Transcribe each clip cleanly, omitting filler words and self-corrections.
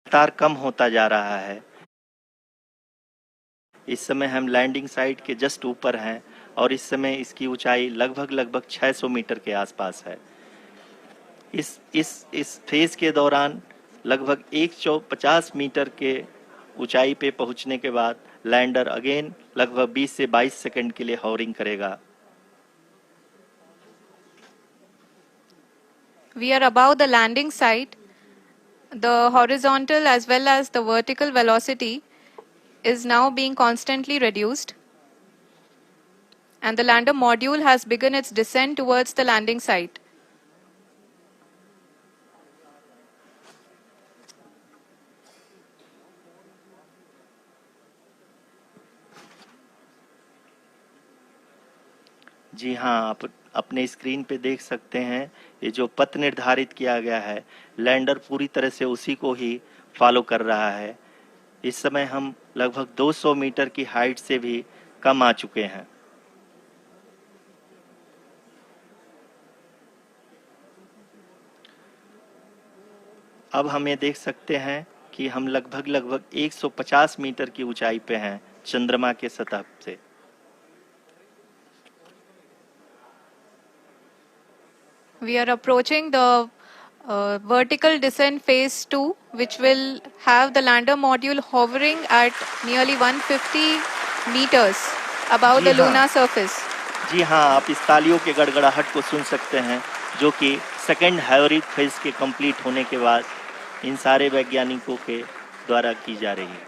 लगातार कम होता जा रहा है। इस समय हम लैंडिंग साइट के जस्ट ऊपर हैं और इस समय इसकी ऊंचाई लगभग 600 मीटर के आसपास है। इस फेज के दौरान लगभग 150 मीटर के ऊंचाई पे पहुंचने के बाद लैंडर अगेन लगभग 20 से 22 सेकंड के लिए हॉवरिंग करेगा। We are above the landing site. The horizontal as well as the vertical velocity is now being constantly reduced. And the lander module has begun its descent towards the landing site. जी हाँ, आप अपने screen पे देख सकते हैं ये जो पथ निर्धारित किया गया है, लैंडर पूरी तरह से उसी को ही फॉलो कर रहा है। इस समय हम लगभग 200 मीटर की हाइट से भी कम आ चुके हैं। अब हम ये देख सकते हैं कि हम लगभग 150 मीटर की ऊंचाई पे हैं चंद्रमा के सतह से। We are approaching the vertical descent phase 2, which will have the lander module hovering at nearly 150 meters above the lunar surface. जी हाँ, आप इस तालियों के गड़गड़ाहट को सुन सकते हैं जो कि सेकेंड हाइवरिक फेज के कंप्लीट होने के बाद इन सारे वैज्ञानिकों के द्वारा की जा रही है।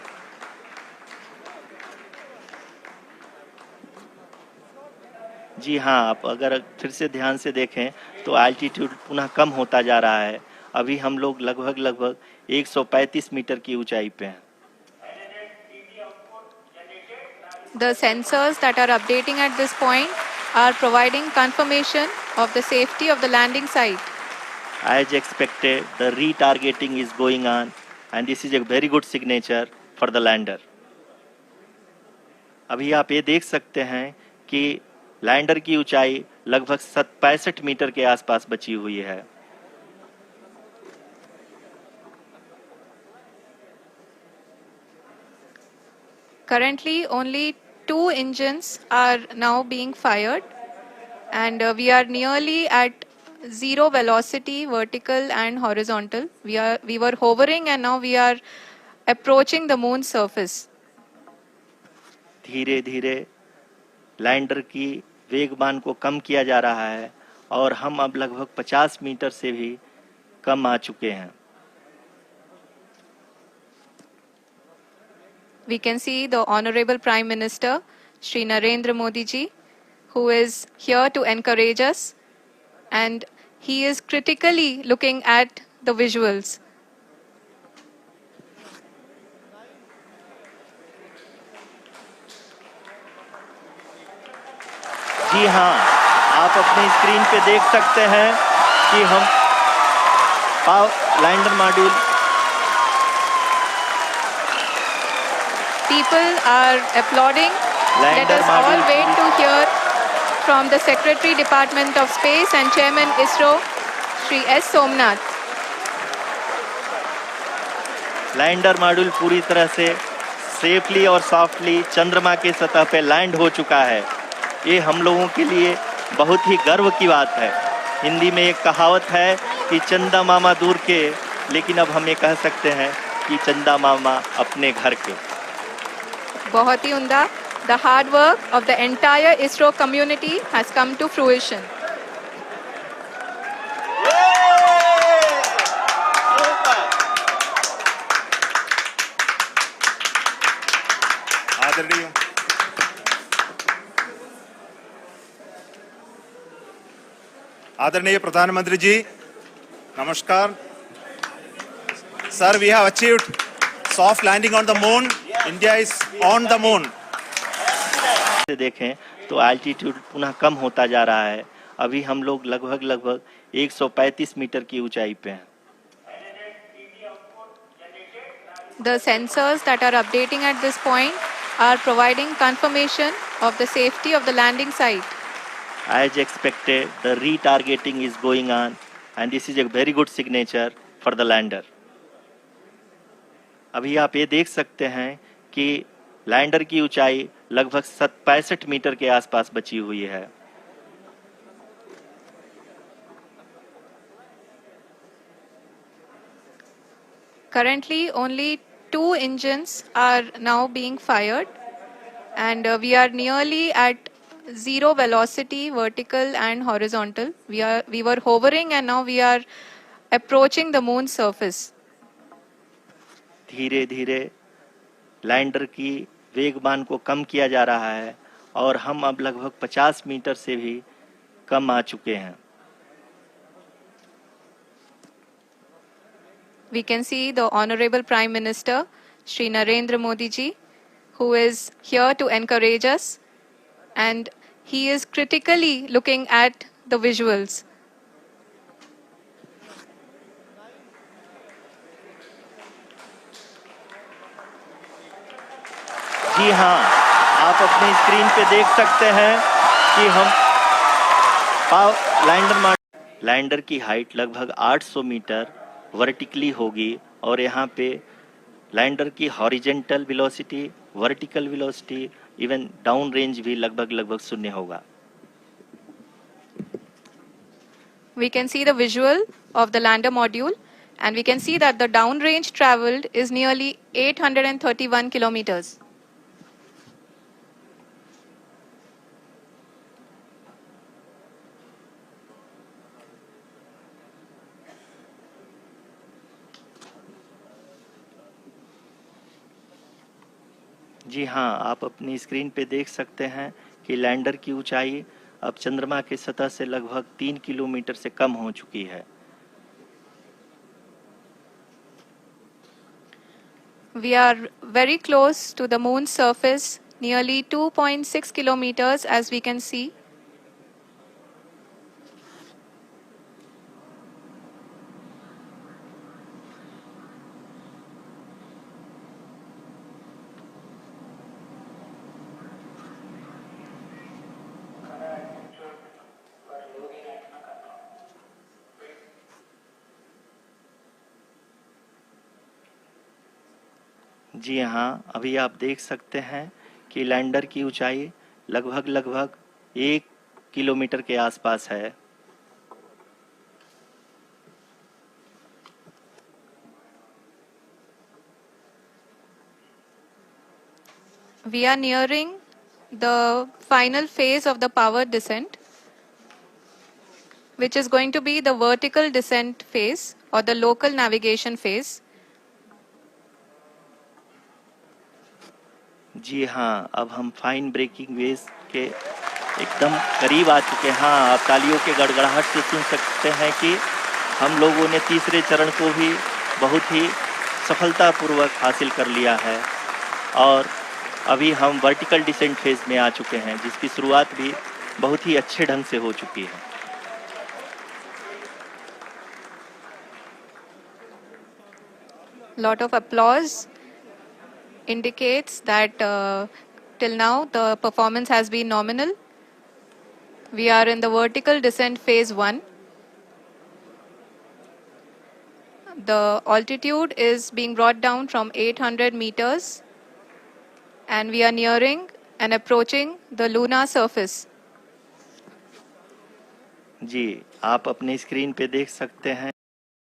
जी हाँ, आप अगर फिर से ध्यान से देखें तो एल्टीट्यूड पुनः कम होता जा रहा है। अभी हम लोग लगभग 135 मीटर की ऊंचाई पे हैं। The sensors that are updating at this point are providing confirmation of the safety of the landing site. As expected, the retargeting is going on and this is a very good signature for the lander. अभी आप ये देख सकते हैं कि lander की ऊंचाई लगभग 65 मीटर के आसपास बची हुई है। Currently, only 2 engines are now being fired, and we are nearly at zero velocity, vertical and horizontal. We were hovering, and now we are approaching the moon's surface. धीरे धीरे लैंडर की वेगमान को कम किया जा रहा है और हम अब लगभग 50 मीटर से भी कम आ चुके हैं। We can see the Honorable Prime Minister, Shri Narendra Modi ji, who is here to encourage us, and he is critically looking at the visuals. जी हाँ, आप अपने स्क्रीन पे देख सकते हैं कि हम lander module People are applauding. Let us all wait to hear from the Secretary Department of Space and Chairman ISRO, Shri S. Somnath. Lander module पूरी तरह से सेफली और सॉफ्टली चंद्रमा के सतह पे लैंड हो चुका है। ये हम लोगों के लिए बहुत ही गर्व की बात है। हिंदी में एक कहावत है कि चंदा मामा दूर के, लेकिन अब हम ये कह सकते हैं कि चंदा मामा अपने घर के। बहुत ही उम्दा। The hard work of the entire ISRO community has come to fruition. आदरणीय प्रधानमंत्री जी, नमस्कार। Sir, we have achieved soft landing on the moon. India is on the moon. देखें तो एल्टीट्यूड पुनः कम होता जा रहा है। अभी हम लोग लगभग 135 मीटर की ऊंचाई पे हैं। The sensors that are updating at this point are providing confirmation of the safety of the landing site. As expected, the retargeting is going on and this is a very good signature for the lander. अभी आप ये देख सकते हैं कि lander की ऊंचाई लगभग 65 मीटर के आसपास बची हुई है। Currently, only two engines are now being fired, and we are nearly at zero velocity, vertical and horizontal. We were hovering, and now we are approaching the moon's surface. धीरे धीरे लैंडर की वेगमान को कम किया जा रहा है और हम अब लगभग 50 मीटर से भी कम आ चुके हैं। We can see the Honorable Prime Minister, Shri Narendra Modi ji, who is here to encourage us, and he is critically looking at the visuals. जी हाँ, आप अपनी स्क्रीन पे देख सकते हैं कि हम लैंडर की हाइट लगभग 800 मीटर वर्टिकली होगी और यहाँ पे लैंडर की horizontal velocity, vertical velocity, even down range भी लगभग शून्य होगा। We can see the visual of the lander module, and we can see that the downrange traveled is nearly 831 kilometers. जी हाँ, आप अपनी स्क्रीन पे देख सकते हैं कि लैंडर की ऊंचाई अब चंद्रमा की सतह से लगभग 3 किलोमीटर से कम हो चुकी है। We are very close to the moon's surface, nearly 2.6 kilometers, as we can see. जी हाँ, अभी आप देख सकते हैं कि लैंडर की ऊंचाई लगभग 1 किलोमीटर के आसपास है। We are nearing the final phase of the power descent, which is going to be the vertical descent phase or the local navigation phase. जी हाँ, अब हम फाइन ब्रेकिंग वेव के एकदम करीब आ चुके हैं। हाँ, आप तालियों के गड़गड़ाहट से सुन सकते हैं कि हम लोगों ने तीसरे चरण को भी बहुत ही सफलतापूर्वक हासिल कर लिया है और अभी हम वर्टिकल डिसेंट फेज में आ चुके हैं, जिसकी शुरुआत भी बहुत ही अच्छे ढंग से हो चुकी है। Lot of applause indicates that till now the performance has been nominal. We are in the vertical descent phase 1. The altitude is being brought down from 800 meters, and we are nearing and approaching the lunar surface. जी, आप अपनी screen पे देख सकते हैं